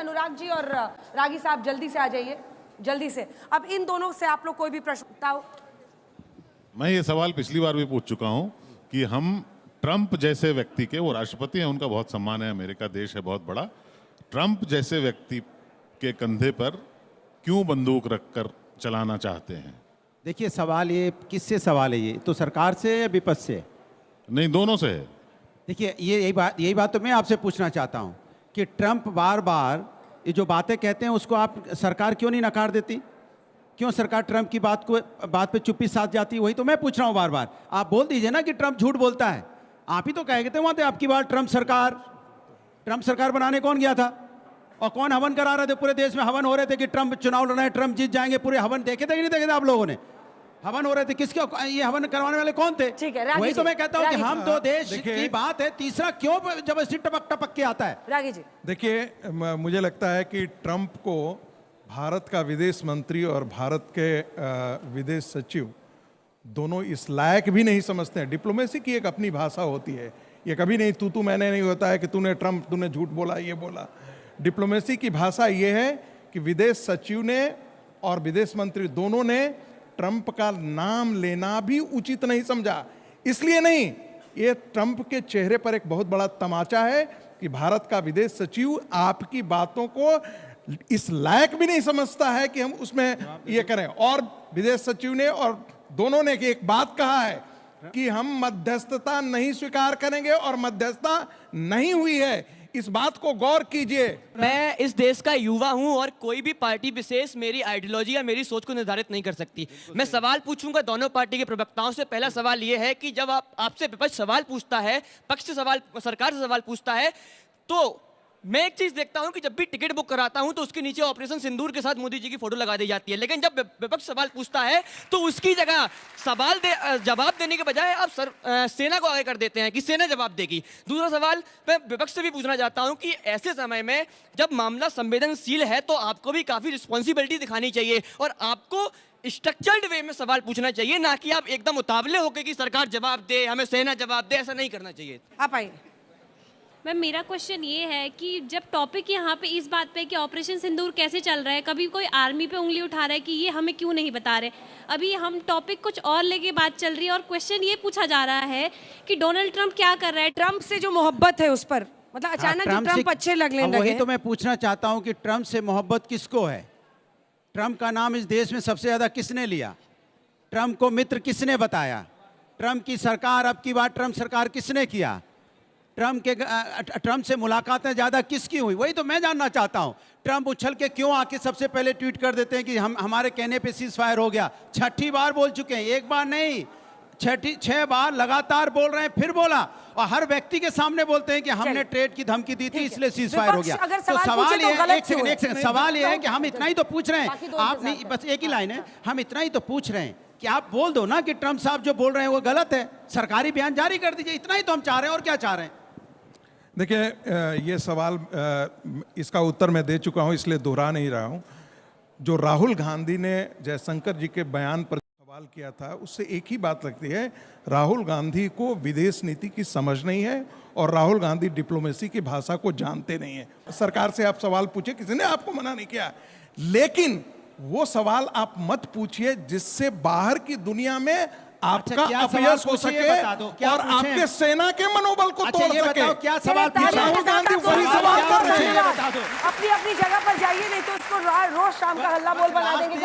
अनुराग जी और रागी साहब जल्दी से आ जाइए, जल्दी से। अब इन दोनों से आप लोग कोई भी प्रश्न बताओ। मैं ये सवाल पिछली बार भी पूछ चुका हूं कि हम ट्रंप जैसे व्यक्ति के, वो राष्ट्रपति हैं, उनका बहुत सम्मान है, अमेरिका देश है बहुत बड़ा, ट्रंप जैसे व्यक्ति के कंधे पर क्यों बंदूक रखकर चलाना चाहते हैं? देखिए, सवाल ये किससे सवाल है? ये तो सरकार से या विपक्ष से? नहीं, दोनों से है। देखिए, यही बात तो मैं आपसे पूछना चाहता हूं कि ट्रंप बार बार ये जो बातें कहते हैं उसको आप सरकार क्यों नहीं नकार देती? क्यों सरकार ट्रंप की बात पे चुप्पी साध जाती है? वही तो मैं पूछ रहा हूं बार बार। आप बोल दीजिए ना कि ट्रंप झूठ बोलता है। आप ही तो कहे थे वहां थे आपकी बार ट्रंप सरकार बनाने कौन गया था और कौन हवन करा रहे थे? पूरे देश में हवन हो रहे थे कि ट्रंप चुनाव लड़ रहे हैं, ट्रंप जीत जाएंगे। पूरे हवन देखे थे कि नहीं देखे थे आप लोगों ने? हवन हो रहे थे, किसके ये हवन करवाने वाले कौन थे? ठीक है, वही तो मैं कहता हूं कि हम तो देश की बात है, तीसरा क्यों जबरदस्ती टपक के आता है? रागी जी देखिए, मुझे लगता है कि ट्रंप को भारत का विदेश मंत्री और भारत के विदेश सचिव दोनों इस लायक भी नहीं समझते हैं। डिप्लोमेसी की एक अपनी भाषा होती है, ये कभी नहीं तू मैंने नहीं होता है कि तूने झूठ बोला, ये बोला। डिप्लोमेसी की भाषा ये है कि विदेश सचिव ने और विदेश मंत्री दोनों ने ट्रंप का नाम लेना भी उचित नहीं समझा। इसलिए नहीं, ये ट्रंप के चेहरे पर एक बहुत बड़ा तमाचा है कि भारत का विदेश सचिव आपकी बातों को इस लायक भी नहीं समझता है कि हम उसमें ये करें। और विदेश सचिव ने और दोनों ने एक बात कहा है कि हम मध्यस्थता नहीं स्वीकार करेंगे और मध्यस्थता नहीं हुई है। इस बात को गौर कीजिए। मैं इस देश का युवा हूं और कोई भी पार्टी विशेष मेरी आइडियोलॉजी या मेरी सोच को निर्धारित नहीं कर सकती। मैं सवाल पूछूंगा दोनों पार्टी के प्रवक्ताओं से। पहला सवाल यह है कि जब आपसे विपक्ष सवाल पूछता है, पक्ष से सवाल, सरकार से सवाल पूछता है, तो मैं एक चीज देखता हूं कि जब भी टिकट बुक कराता हूं तो उसके नीचे ऑपरेशन सिंदूर के साथ मोदी जी की फोटो लगा दी जाती है। लेकिन जब विपक्ष सवाल पूछता है तो उसकी जगह जवाब देने के बजाय आप सेना को आगे कर देते हैं कि सेना जवाब देगी। दूसरा सवाल मैं विपक्ष से भी पूछना चाहता हूं कि ऐसे समय में जब मामला संवेदनशील है तो आपको भी काफी रिस्पॉन्सिबिलिटी दिखानी चाहिए और आपको स्ट्रक्चर्ड वे में सवाल पूछना चाहिए, ना कि आप एकदम उतावले होकर कि सरकार जवाब दे, हमें सेना जवाब दे। ऐसा नहीं करना चाहिए। आप आइए। मैम, मेरा क्वेश्चन ये है कि जब टॉपिक यहाँ पे इस बात पे कि ऑपरेशन सिंदूर कैसे चल रहा है, कभी कोई आर्मी पे उंगली उठा रहा है कि ये हमें क्यों नहीं बता रहे। अभी हम टॉपिक कुछ और लेके बात चल रही है और क्वेश्चन ये पूछा जा रहा है कि डोनाल्ड ट्रंप क्या कर रहा है। ट्रंप से जो मोहब्बत है उस पर, मतलब अचानक ट्रंप अच्छे लगने लगे। वही तो मैं पूछना चाहता हूँ कि ट्रंप से मोहब्बत किसको है? ट्रंप का नाम इस देश में सबसे ज्यादा किसने लिया? ट्रंप को मित्र किसने बताया? ट्रंप की सरकार, अब की बार ट्रंप सरकार किसने किया? ट्रंप से मुलाकातें ज्यादा किसकी हुई? वही तो मैं जानना चाहता हूं। ट्रंप उछल के क्यों आके सबसे पहले ट्वीट कर देते हैं कि हमारे कहने पे सीज फायर हो गया? 6ठी बार बोल चुके हैं, एक बार नहीं, 6 बार लगातार बोल रहे हैं, फिर बोला और हर व्यक्ति के सामने बोलते हैं कि हमने ट्रेड की धमकी दी थी इसलिए सीज फायर हो गया। तो सवाल ये है, एक सेकंड, सवाल ये है कि हम इतना ही तो पूछ रहे हैं। आप नहीं, बस एक ही लाइन है, हम इतना ही तो पूछ रहे हैं कि आप बोल दो ना कि ट्रंप साहब जो बोल रहे हैं वो गलत है, सरकारी बयान जारी कर दीजिए। इतना ही तो हम चाह रहे हैं, और क्या चाह रहे हैं? देखिए, ये सवाल, इसका उत्तर मैं दे चुका हूं, इसलिए दोहरा नहीं रहा हूं। जो राहुल गांधी ने जयशंकर जी के बयान पर सवाल किया था, उससे एक ही बात लगती है, राहुल गांधी को विदेश नीति की समझ नहीं है और राहुल गांधी डिप्लोमेसी की भाषा को जानते नहीं है। सरकार से आप सवाल पूछे, किसी ने आपको मना नहीं किया, लेकिन वो सवाल आप मत पूछिए जिससे बाहर की दुनिया में आपका अपयश हो सके और आपके सेना के मनोबल को तोड़ सके। क्या सवाल? राहुल गांधी वही सवाल कर रहे हैं। अपनी अपनी जगह पर जाइए, नहीं तो उसको रोज शाम का हल्ला बोल बना देंगे।